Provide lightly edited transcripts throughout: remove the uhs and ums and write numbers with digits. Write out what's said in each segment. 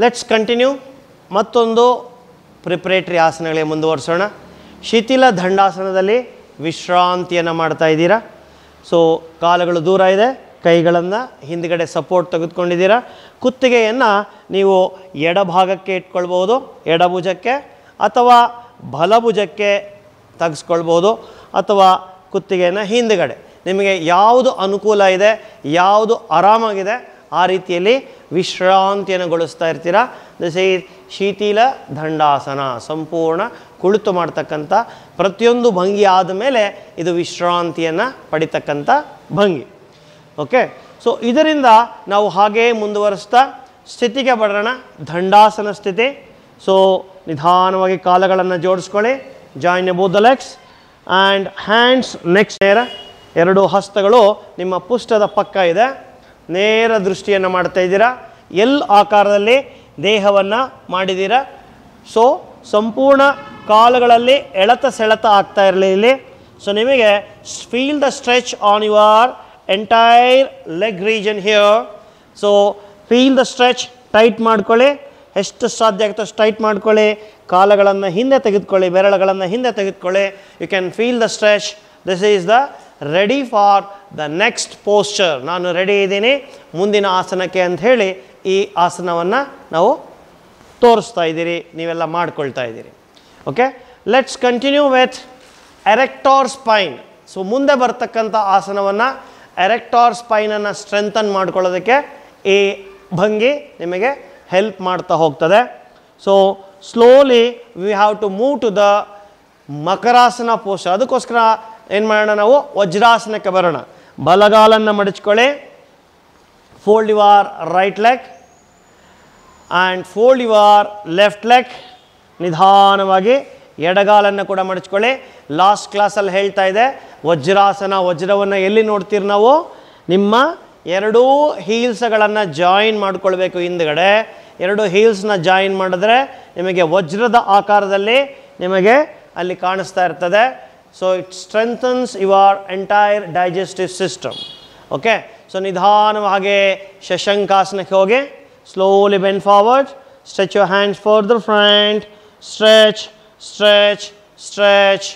Let's continue. ಮತ್ತೊಂದು preparatory ಆಸನಗಳಿಗೆ ಮುಂದುವರಿಸೋಣ. ಶಿಥಿಲ ದಂಡಾಸನದಲ್ಲಿ ವಿಶ್ರಾಂತಿಯನ್ನು ಮಾಡ್ತಾ ಇದ್ದೀರಾ. ಸೊ ಕಾಲುಗಳು ದೂರ ಇದೆ, ಕೈಗಳನ್ನು ಹಿಂದ್ಗಡೆ ಸಪೋರ್ಟ್ ತೆಗೆದುಕೊಂಡಿದ್ದೀರಾ. ಕುತ್ತಿಗೆಯನ್ನು ನೀವು ಎಡಭಾಗಕ್ಕೆ ಇಟ್ಕೊಳ್ಬೋದು, ಎಡಭುಜಕ್ಕೆ ಅಥವಾ ಬಲಭುಜಕ್ಕೆ ತೆಗೆಸ್ಕೊಳ್ಬೋದು, ಅಥವಾ ಕುತ್ತಿಗೆಯನ್ನು ಹಿಂದ್ಗಡೆ, ನಿಮಗೆ ಯಾವುದು ಅನುಕೂಲ ಇದೆ, ಯಾವುದು ಆರಾಮಾಗಿದೆ ಆ ರೀತಿಯಲ್ಲಿ ವಿಶ್ರಾಂತಿಯನ್ನು ಗೊಳಿಸ್ತಾ ಇರ್ತೀರ. ದಿಸ್ ಈಸ್ ಶಿಥಿಲ ದಂಡಾಸನ. ಸಂಪೂರ್ಣ ಕುಳಿತು ಮಾಡ್ತಕ್ಕಂಥ ಪ್ರತಿಯೊಂದು ಭಂಗಿ ಆದಮೇಲೆ ಇದು ವಿಶ್ರಾಂತಿಯನ್ನು ಪಡಿತಕ್ಕಂಥ ಭಂಗಿ. ಓಕೆ, ಸೊ ಇದರಿಂದ ನಾವು ಹಾಗೇ ಮುಂದುವರಿಸ್ತಾ ಸ್ಥಿತಿಗೆ ಬರೋಣ. ದಂಡಾಸನ ಸ್ಥಿತಿ. ಸೊ ನಿಧಾನವಾಗಿ ಕಾಲುಗಳನ್ನು ಜೋಡಿಸ್ಕೊಳ್ಳಿ. Join both the legs and hands next. ನೇರ ಎರಡು ಹಸ್ತಗಳು ನಿಮ್ಮ ಪುಷ್ಟದ ಪಕ್ಕ ಇದೆ. ನೇರ ದೃಷ್ಟಿಯನ್ನು ಮಾಡ್ತಾ ಇದ್ದೀರಾ. ಎಲ್ ಆಕಾರದಲ್ಲಿ ದೇಹವನ್ನು ಮಾಡಿದ್ದೀರಾ. ಸೊ ಸಂಪೂರ್ಣ ಕಾಲುಗಳಲ್ಲಿ ಎಳೆತ ಸೆಳೆತ ಆಗ್ತಾ ಇರಲಿ ಇಲ್ಲಿ. ಸೊ ನಿಮಗೆ feel the stretch on your entire leg region here. So feel the stretch. Tight ಮಾಡ್ಕೊಳ್ಳಿ, ಎಷ್ಟು ಸಾಧ್ಯ ಆಗುತ್ತೋ ಅಷ್ಟು ಟೈಟ್ ಮಾಡ್ಕೊಳ್ಳಿ. ಕಾಲುಗಳನ್ನು ಹಿಂದೆ ತೆಗೆದುಕೊಳ್ಳಿ, ಬೆರಳುಗಳನ್ನು ಹಿಂದೆ ತೆಗೆದುಕೊಳ್ಳಿ. You can feel the stretch. This is the ready for the next posture. ನಾನು ರೆಡಿ ಇದ್ದೀನಿ ಮುಂದಿನ ಆಸನಕ್ಕೆ ಅಂತ ಹೇಳಿ ಈ ಆಸನವನ್ನು ನಾವು ತೋರಿಸ್ತಾ ಇದ್ದೀರಿ, ನೀವೆಲ್ಲ ಮಾಡ್ಕೊಳ್ತಾ ಇದ್ದೀರಿ. Okay, let's continue with erector spine. So ಮುಂದೆ ಬರ್ತಕ್ಕಂಥ ಆಸನವನ್ನು ಎರೆಕ್ಟಾರ್ ಸ್ಪೈನನ್ನು ಸ್ಟ್ರೆಂಥನ್ ಮಾಡ್ಕೊಳ್ಳೋದಕ್ಕೆ ಈ ಭಂಗಿ ನಿಮಗೆ ಹೆಲ್ಪ್ ಮಾಡ್ತಾ ಹೋಗ್ತದೆ. So slowly we have to move to the makarasana posture. ಅದಕ್ಕೋಸ್ಕರ ಏನು ಮಾಡೋಣ, ನಾವು ವಜ್ರಾಸನಕ್ಕೆ ಬರೋಣ. ಬಲಗಾಲನ್ನು ಮಡಚ್ಕೊಳ್ಳಿ. Fold your right leg and fold your left leg. ನಿಧಾನವಾಗಿ ಎಡಗಾಲನ್ನು ಕೂಡ ಮಡಚ್ಕೊಳ್ಳಿ. ಲಾಸ್ಟ್ ಕ್ಲಾಸಲ್ಲಿ ಹೇಳ್ತಾ ಇದೆ ವಜ್ರಾಸನ. ವಜ್ರವನ್ನು ಎಲ್ಲಿ ನೋಡ್ತೀರಿ ನಾವು? ನಿಮ್ಮ ಎರಡೂ ಹೀಲ್ಸ್ಗಳನ್ನು ಜಾಯಿನ್ ಮಾಡ್ಕೊಳ್ಬೇಕು ಹಿಂದ್ಗಡೆ. ಎರಡು ಹೀಲ್ಸ್ನ ಜಾಯಿನ್ ಮಾಡಿದ್ರೆ ನಿಮಗೆ ವಜ್ರದ ಆಕಾರದಲ್ಲಿ ನಿಮಗೆ ಅಲ್ಲಿ ಕಾಣಿಸ್ತಾ ಇರ್ತದೆ. So it strengthens your entire digestive system. Okay, so ನಿಧಾನವಾಗಿ ಶಶಂಕಾಸನಕ್ಕೆ ಹೋಗಿ. Slowly bend forward. Stretch your hands further front. Stretch, stretch, stretch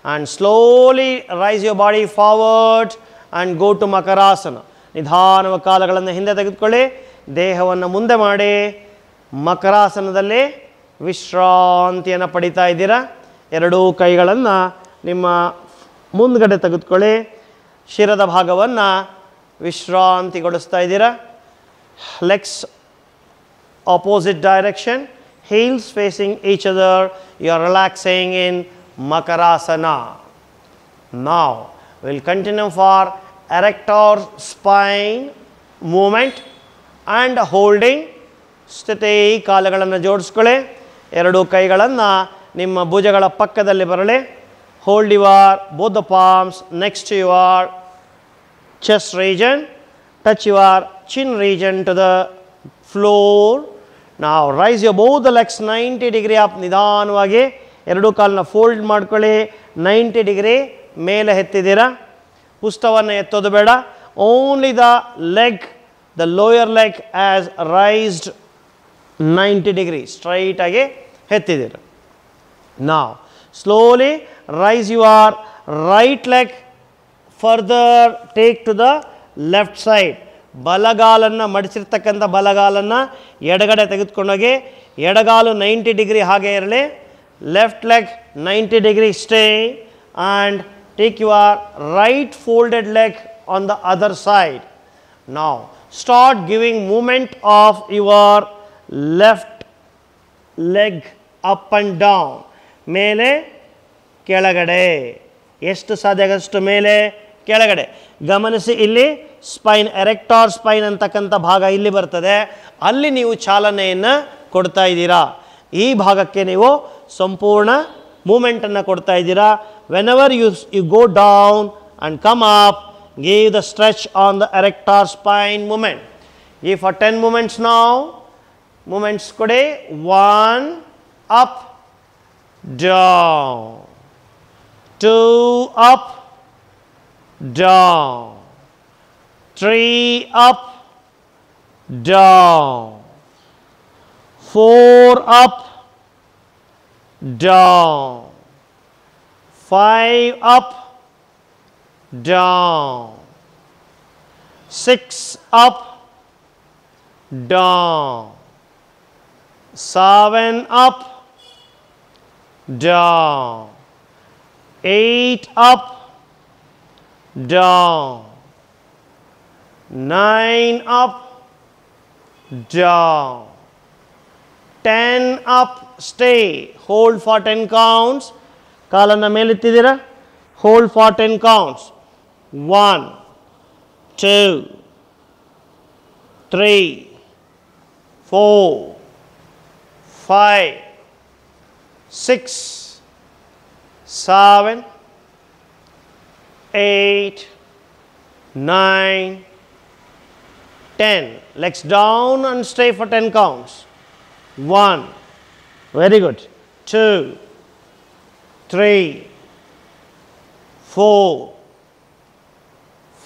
and slowly rise your body forward and go to makarasana. ನಿಧಾನವಾಗಿ ಕಾಲುಗಳನ್ನು ಹಿಂದೆ ತೆಗೆದುಕೊಳ್ಳಿ, ದೇಹವನ್ನು ಮುಂದೆ ಮಾಡಿ. ಮಕರಾಸನದಲ್ಲಿ ವಿಶ್ರಾಂತಿಯನ್ನು ಪಡಿತಾ ಇದ್ದೀರಾ. ಎರಡೂ ಕೈಗಳನ್ನು ನಿಮ್ಮ ಮುಂದ್ಗಡೆ ತೆಗೆದುಕೊಳ್ಳಿ. ಶಿರದ ಭಾಗವನ್ನು ವಿಶ್ರಾಂತಿಗೊಳಿಸ್ತಾ ಇದ್ದೀರಾ. Legs opposite direction, heels facing each other. You are relaxing in Makarasana. Now we'll continue for erector spine movement and holding. ಸ್ಥಿತಿ. ಕಾಲುಗಳನ್ನು ಜೋಡಿಸ್ಕೊಳ್ಳಿ. ಎರಡು ಕೈಗಳನ್ನು ನಿಮ್ಮ ಭುಜಗಳ ಪಕ್ಕದಲ್ಲಿ ಬರಲಿ. Hold your both the palms next to your chest region. Touch your chin region to the floor. Now raise your both the legs 90 degree up. ನಿಧಾನವಾಗಿ ಎರಡು ಕಾಲನ್ನ ಫೋಲ್ಡ್ ಮಾಡ್ಕೊಳ್ಳಿ. 90 ಡಿಗ್ರಿ ಮೇಲೆ ಎತ್ತಿದ್ದೀರಾ. ಪುಷ್ಟವನ್ನು ಎತ್ತೋದು ಬೇಡ. Only the leg, the lower leg as raised 90 degree ಸ್ಟ್ರೈಟಾಗಿ ಎತ್ತಿದ್ದೀರ. Now slowly raise your right leg further, take to the left side. ಬಲಗಾಲನ್ನು ಮಡಿಸಿರ್ತಕ್ಕಂಥ ಬಲಗಾಲನ್ನು ಎಡಗಡೆ ತೆಗೆದುಕೊಂಡೋಗಿ. ಎಡಗಾಲು 90 ಡಿಗ್ರಿ ಹಾಗೆ ಇರಲಿ. Left leg 90 degree stay and take your right folded leg on the other side. Now start giving movement of your left leg up and down. ಮೇಲೆ ಕೆಳಗಡೆ, ಎಷ್ಟು ಸಾಧ್ಯ ಆಗೋಷ್ಟು ಮೇಲೆ ಕೆಳಗಡೆ. ಗಮನಿಸಿ, ಇಲ್ಲಿ ಸ್ಪೈನ್, ಎರೆಕ್ಟಾರ್ ಸ್ಪೈನ್ ಅಂತಕ್ಕಂಥ ಭಾಗ ಇಲ್ಲಿ ಬರ್ತದೆ. ಅಲ್ಲಿ ನೀವು ಚಾಲನೆಯನ್ನು ಕೊಡ್ತಾ ಇದ್ದೀರಾ. ಈ ಭಾಗಕ್ಕೆ ನೀವು ಸಂಪೂರ್ಣ ಮೂಮೆಂಟನ್ನು ಕೊಡ್ತಾ ಇದ್ದೀರಾ. Whenever you go down and come up, give the stretch on the erector spine moment. Give for 10 moments ನಾವು. ಮೂಮೆಂಟ್ಸ್ ಕೊಡಿ. 1 up down, 2 up down, 3 up, down, 4 up, down, 5 up, down, 6 up, down, 7 up, down, 8 up, down, 9 up, down, 10 up, stay, hold for 10 counts, ಕಾಲನ್ನು ಮೇಲೆತ್ತಿದ್ದೀರಾ, hold for 10 counts, 1, 2, 3, 4, 5, 6, 7, 8, 9, 10. Legs down and stay for 10 counts. 1, very good. 2, 3, 4,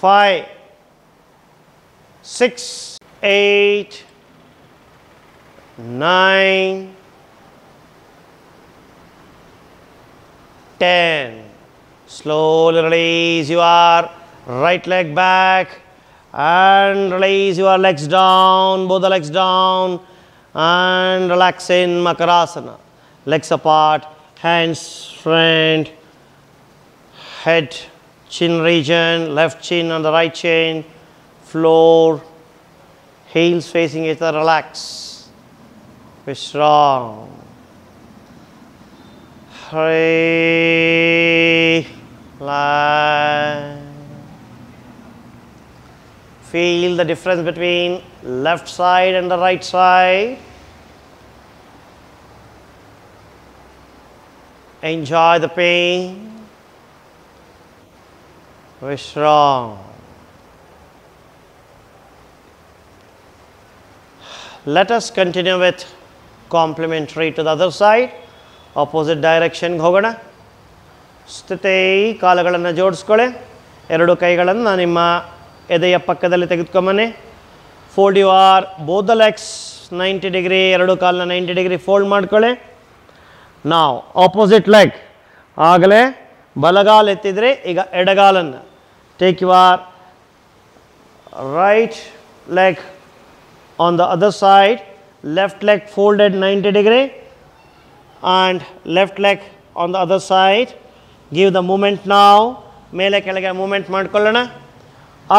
5, 6, 8, 9, 10. Slowly release your right leg back and release your legs down, both the legs down, and relax in Makarasana. Legs apart, hands front, head, chin region, left chin on the right chin, floor, heels facing each other, relax. Vishram. Relax. Feel the difference between left side and the right side. Enjoy the pain. Vishram. Let us continue with complementary to the other side. Opposite direction ಹೋಗೋಣ. ಸ್ಥಿತಿ, ಕಾಲುಗಳನ್ನು ಜೋಡಿಸ್ಕೊಳ್ಳಿ. ಎರಡು ಕೈಗಳನ್ನು ನಿಮ್ಮ ಎದೆಯ ಪಕ್ಕದಲ್ಲಿ ತೆಗೆದುಕೊಂಬನ್ನಿ. Fold your both the legs 90 degree, ಎರಡು ಕಾಲನ್ನ 90 ಡಿಗ್ರಿ ಫೋಲ್ಡ್ ಮಾಡ್ಕೊಳ್ಳಿ. ನಾವು ಆಪೋಸಿಟ್ ಲೆಗ್, ಆಗಲೇ ಬಲಗಾಲು ಎತ್ತಿದರೆ ಈಗ ಎಡಗಾಲನ್ನು. Take your right leg on the other side, left leg folded 90 degree and left leg on the other side. Give the movement now. ಮೇಲೆ ಕೆಳಗೆ movement ಮಾಡ್ಕೊಳ್ಳೋಣ.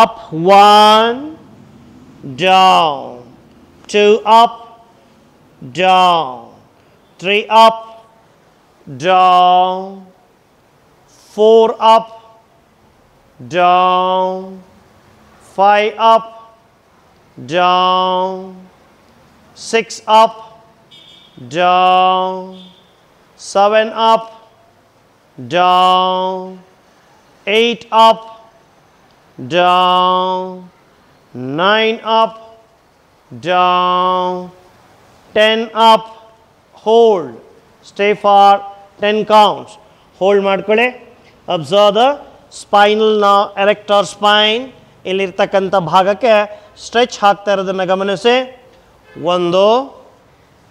Up 1, down, 2 up, down, 3 up, down, 4 up, down, 5 up, down, 6 up, down, 7 up, down, 8 up, down, 9 up, down, 10 up, hold, stay for 10 counts, hold ಮಾಡ್ಕೊಳ್ಳಿ. Observe the spinal now, erector spine, ಇಲ್ಲಿರ್ತಕ್ಕಂಥ ಭಾಗಕ್ಕೆ stretch ಹಾಕ್ತಾ ಇರೋದನ್ನು ಗಮನಿಸಿ. 1, 2,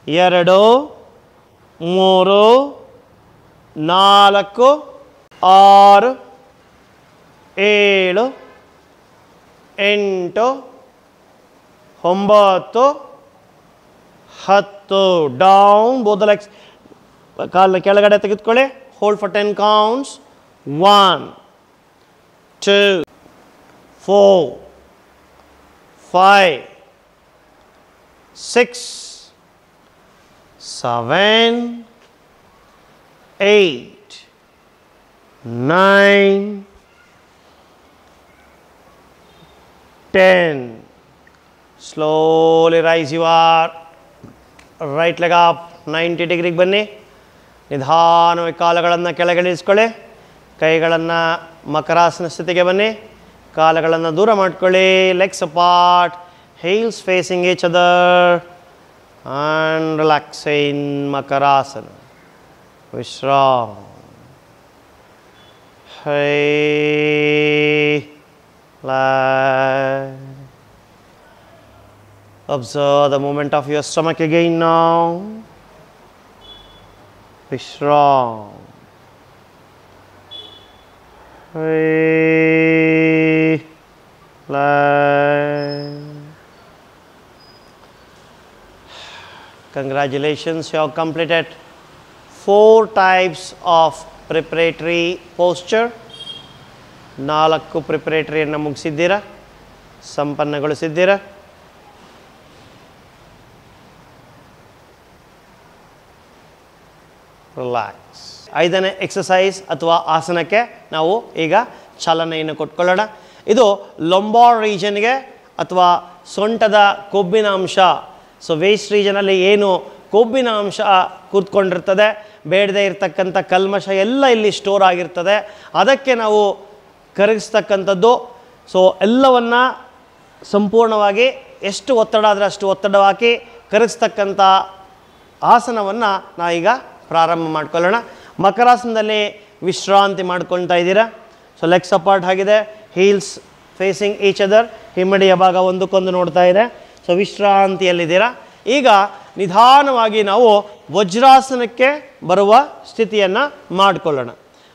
3, 4, 6, 7, 8, 9, 10. Down, both the legs ಕಾಲ ಕೆಳಗಡೆ ತೆಗೆದುಕೊಳ್ಳಿ. Hold for 10 counts. 1, 2, 4, 5, 6, 7, 8, 9, 10. Slowly rise your right leg up 90 ಡಿಗ್ರಿಗೆ ಬನ್ನಿ. ನಿಧಾನವಾಗಿ ಕಾಲುಗಳನ್ನು ಕೆಳಗಿಳಿಸ್ಕೊಳ್ಳಿ. ಕೈಗಳನ್ನು ಮಕರಾಸನ ಸ್ಥಿತಿಗೆ ಬನ್ನಿ. ಕಾಲುಗಳನ್ನು ದೂರ ಮಾಡ್ಕೊಳ್ಳಿ. Legs apart, heels facing each other and relax in Makarasana. Vishram. Relax. Observe the movement of your stomach again now. Vishram. Congratulations, you have completed 4 types of preparatory posture. 4 ಪ್ರಿಪರೇಟರಿಯನ್ನು ಮುಗಿಸಿದ್ದೀರಾ, ಸಂಪನ್ನಗೊಳಿಸಿದ್ದೀರಾ. Relax. 5ನೇ ಎಕ್ಸಸೈಸ್ ಅಥವಾ ಆಸನಕ್ಕೆ ನಾವು ಈಗ ಚಾಲನೆಯನ್ನು ಕೊಟ್ಕೊಳ್ಳೋಣ. ಇದು Lombard ರೀಜನ್ಗೆ ಅಥವಾ ಸೊಂಟದ ಕೊಬ್ಬಿನ ಅಂಶ, ಸೊ ವೇಸ್ಟ್ ರೀಜನಲ್ಲಿ ಏನು ಕೊಬ್ಬಿನ ಅಂಶ ಕೂತ್ಕೊಂಡಿರ್ತದೆ, ಬೇಡದೇ ಇರತಕ್ಕಂಥ ಕಲ್ಮಶ ಎಲ್ಲ ಇಲ್ಲಿ ಸ್ಟೋರ್ ಆಗಿರ್ತದೆ, ಅದಕ್ಕೆ ನಾವು ಕರಗಿಸ್ತಕ್ಕಂಥದ್ದು. ಸೊ ಎಲ್ಲವನ್ನು ಸಂಪೂರ್ಣವಾಗಿ ಎಷ್ಟು ಒತ್ತಡ ಆದರೆ ಅಷ್ಟು ಒತ್ತಡ ಹಾಕಿ ಕರಗಿಸ್ತಕ್ಕಂಥ ಆಸನವನ್ನು ನಾವೀಗ ಪ್ರಾರಂಭ ಮಾಡ್ಕೊಳ್ಳೋಣ. ಮಕರಾಸನದಲ್ಲಿ ವಿಶ್ರಾಂತಿ ಮಾಡ್ಕೊಳ್ತಾ ಇದ್ದೀರಾ. ಸೊ ಲೆಗ್ಸ್ ಅಪಾರ್ಟ್ ಆಗಿದೆ, ಹೀಲ್ಸ್ ಫೇಸಿಂಗ್ ಈಚ್ ಅದರ್, ಹಿಮ್ಮಡಿಯ ಭಾಗ ಒಂದಕ್ಕೊಂದು ನೋಡ್ತಾ ಇದೆ. ಸೊ ವಿಶ್ರಾಂತಿಯಲ್ಲಿದ್ದೀರಾ. ಈಗ ನಿಧಾನವಾಗಿ ನಾವು ವಜ್ರಾಸನಕ್ಕೆ ಬರುವ ಸ್ಥಿತಿಯನ್ನು ಮಾಡಿಕೊಳ್ಳೋಣ.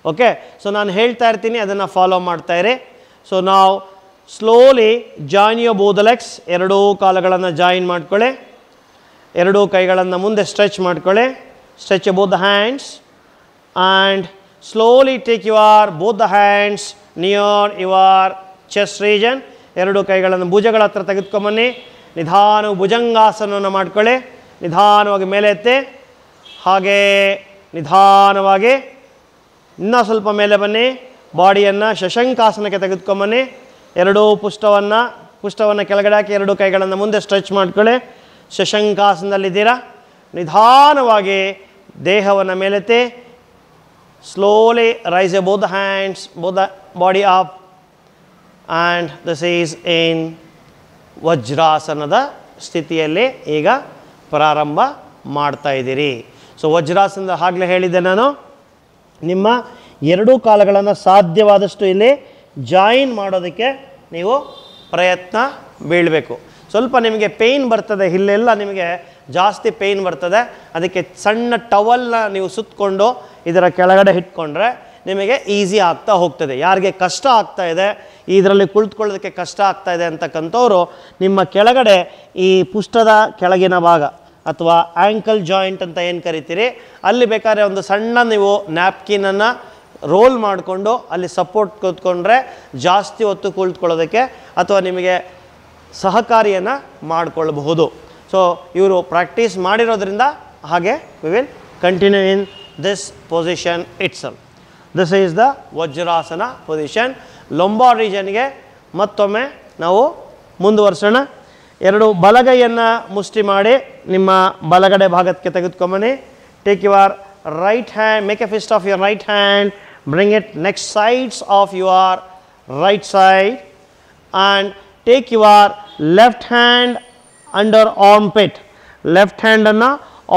ಓಕೆ, ಸೊ ನಾನು ಹೇಳ್ತಾ ಇರ್ತೀನಿ, ಅದನ್ನು ಫಾಲೋ ಮಾಡ್ತಾ ಇರಿ. ಸೊ ನಾವು slowly join your both legs. 2 ಕಾಲುಗಳನ್ನು ಜಾಯಿನ್ ಮಾಡ್ಕೊಳ್ಳಿ. 2 ಕೈಗಳನ್ನು ಮುಂದೆ ಸ್ಟ್ರೆಚ್ ಮಾಡ್ಕೊಳ್ಳಿ. Stretch both the hands and slowly take both the hands near your chest region. 2 ಕೈಗಳನ್ನು ಭುಜಗಳ ಹತ್ರ ತೆಗೆದುಕೊಂಬನ್ನಿ. ನಿಧಾನವಾಗಿ ಭುಜಂಗಾಸನವನ್ನು ಮಾಡ್ಕೊಳ್ಳಿ. ನಿಧಾನವಾಗಿ ಮೇಲೆ ಎತ್ತಿ, ಹಾಗೇ ನಿಧಾನವಾಗಿ ಇನ್ನೂ ಸ್ವಲ್ಪ ಮೇಲೆ ಬನ್ನಿ. ಬಾಡಿಯನ್ನು ಶಶಂಕಾಸನಕ್ಕೆ ತೆಗೆದುಕೊಂಬನ್ನಿ. 2 ಪುಷ್ಟವನ್ನು ಕೆಳಗಡೆ ಹಾಕಿ 2 ಕೈಗಳನ್ನು ಮುಂದೆ ಸ್ಟ್ರೆಚ್ ಮಾಡ್ಕೊಳ್ಳಿ. ಶಶಂಕಾಸನದಲ್ಲಿದ್ದೀರಾ. ನಿಧಾನವಾಗಿ ದೇಹವನ್ನು ಮೇಲೆತ್ತಿ, slowly raise both the hands, both the body up, and this is in ವಜ್ರಾಸನದ ಸ್ಥಿತಿಯಲ್ಲಿ ಈಗ ಪ್ರಾರಂಭ ಮಾಡ್ತಾ ಇದ್ದೀರಿ. ಸೊ ವಜ್ರಾಸನದ ಆಗಲೇ ಹೇಳಿದ್ದೆ ನಾನು, ನಿಮ್ಮ 2 ಕಾಲುಗಳನ್ನು ಸಾಧ್ಯವಾದಷ್ಟು ಇಲ್ಲಿ ಜಾಯಿನ್ ಮಾಡೋದಕ್ಕೆ ನೀವು ಪ್ರಯತ್ನ ಬೀಳಬೇಕು. ಸ್ವಲ್ಪ ನಿಮಗೆ ಪೇಯ್ನ್ ಬರ್ತದೆ, ಇಲ್ಲೆಲ್ಲ ನಿಮಗೆ ಜಾಸ್ತಿ ಪೇಯ್ನ್ ಬರ್ತದೆ. ಅದಕ್ಕೆ ಸಣ್ಣ ಟವಲ್ನ ನೀವು ಸುತ್ತಕೊಂಡು ಇದರ ಕೆಳಗಡೆ ಇಟ್ಕೊಂಡ್ರೆ ನಿಮಗೆ ಈಸಿ ಆಗ್ತಾ ಹೋಗ್ತದೆ. ಯಾರಿಗೆ ಕಷ್ಟ ಆಗ್ತಾ ಇದೆ, ಇದರಲ್ಲಿ ಕುಳಿತುಕೊಳ್ಳೋದಕ್ಕೆ ಕಷ್ಟ ಆಗ್ತಾ ಇದೆ ಅಂತಕ್ಕಂಥವ್ರು ನಿಮ್ಮ ಕೆಳಗಡೆ ಈ ಪುಷ್ಟದ ಕೆಳಗಿನ ಭಾಗ ಅಥವಾ ಆ್ಯಂಕಲ್ ಜಾಯಿಂಟ್ ಅಂತ ಏನು ಕರಿತೀರಿ, ಅಲ್ಲಿ ಬೇಕಾದ್ರೆ ಒಂದು ಸಣ್ಣ ನೀವು ನ್ಯಾಪ್ಕಿನನ್ನು ರೋಲ್ ಮಾಡಿಕೊಂಡು ಅಲ್ಲಿ ಸಪೋರ್ಟ್ ಕೂತ್ಕೊಂಡ್ರೆ ಜಾಸ್ತಿ ಹೊತ್ತು ಕುಳಿತುಕೊಳ್ಳೋದಕ್ಕೆ ಅಥವಾ ನಿಮಗೆ ಸಹಕಾರಿಯನ್ನು ಮಾಡಿಕೊಳ್ಳಬಹುದು. ಸೊ ಇವರು ಪ್ರಾಕ್ಟೀಸ್ ಮಾಡಿರೋದ್ರಿಂದ ಹಾಗೆ we will continue in this position itself. This is the vajrasana position. Lumbar ರೀಜನ್ಗೆ ಮತ್ತೊಮ್ಮೆ ನಾವು ಮುಂದುವರ್ಸೋಣ. 2 ಬಲಗೈಯನ್ನು ಮುಷ್ಟಿ ಮಾಡಿ ನಿಮ್ಮ ಬಲಗಡೆ ಭಾಗಕ್ಕೆ ತೆಗೆದುಕೊಂಬನ್ನಿ. Take your right hand, make a fist of your right hand, bring it next sides of your right side and take your left hand under armpit. Left ಹ್ಯಾಂಡನ್ನು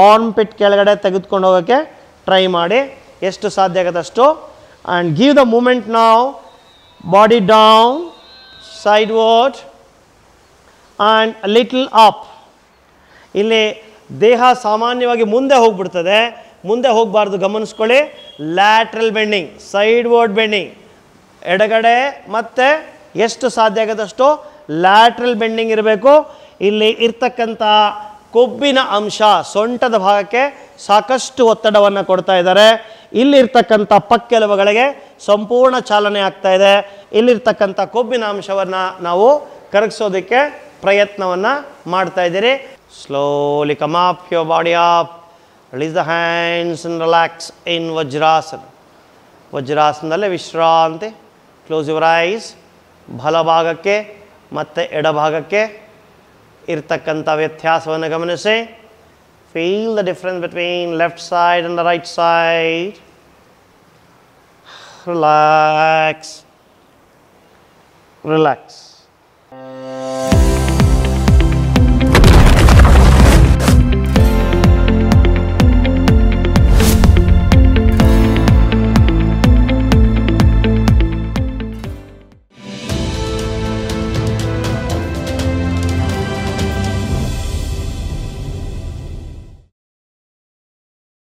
ಆರ್ಮ್ ಪಿಟ್ ಕೆಳಗಡೆ ತೆಗೆದುಕೊಂಡು ಹೋಗೋಕ್ಕೆ ಟ್ರೈ ಮಾಡಿ ಎಷ್ಟು ಸಾಧ್ಯ ಆಗೋದಷ್ಟು. And give the moment ನಾವು, body down, sideward and little up. ಇಲ್ಲಿ ದೇಹ ಸಾಮಾನ್ಯವಾಗಿ ಮುಂದೆ ಹೋಗ್ಬಿಡ್ತದೆ, ಮುಂದೆ ಹೋಗಬಾರ್ದು, ಗಮನಿಸ್ಕೊಳ್ಳಿ. ಲ್ಯಾಟ್ರಲ್ ಬೆಂಡಿಂಗ್, ಸೈಡ್ವರ್ಡ್ ಬೆಂಡಿಂಗ್, ಎಡಗಡೆ ಮತ್ತು ಎಷ್ಟು ಸಾಧ್ಯ ಆಗೋದಷ್ಟು ಲ್ಯಾಟ್ರಲ್ ಬೆಂಡಿಂಗ್ ಇರಬೇಕು. ಇಲ್ಲಿ ಇರ್ತಕ್ಕಂಥ ಕೊಬ್ಬಿನ ಅಂಶ ಸೊಂಟದ ಭಾಗಕ್ಕೆ ಸಾಕಷ್ಟು ಒತ್ತಡವನ್ನು ಕೊಡ್ತಾ ಇದ್ದಾರೆ. ಇಲ್ಲಿರ್ತಕ್ಕಂಥ ಪಕ್ಕೆಲುಬುಗಳಿಗೆ ಸಂಪೂರ್ಣ ಚಾಲನೆ ಆಗ್ತಾ ಇದೆ. ಇಲ್ಲಿರ್ತಕ್ಕಂಥ ಕೊಬ್ಬಿನ ಅಂಶವನ್ನು ನಾವು ಕರಗಿಸೋದಕ್ಕೆ ಪ್ರಯತ್ನವನ್ನು ಮಾಡ್ತಾ ಇದ್ದೀರಿ. Slowly come up your body up, release the hands and relax in vajrasana. ವಜ್ರಾಸನದಲ್ಲೇ ವಿಶ್ರಾಂತಿ. Close your eyes. ಬಲಭಾಗಕ್ಕೆ ಮತ್ತು ಎಡಭಾಗಕ್ಕೆ ಇರ್ತಕ್ಕಂಥ ವ್ಯತ್ಯಾಸವನ್ನು ಗಮನಿಸಿ. Feel the difference between left side and the right side. Relax, relax.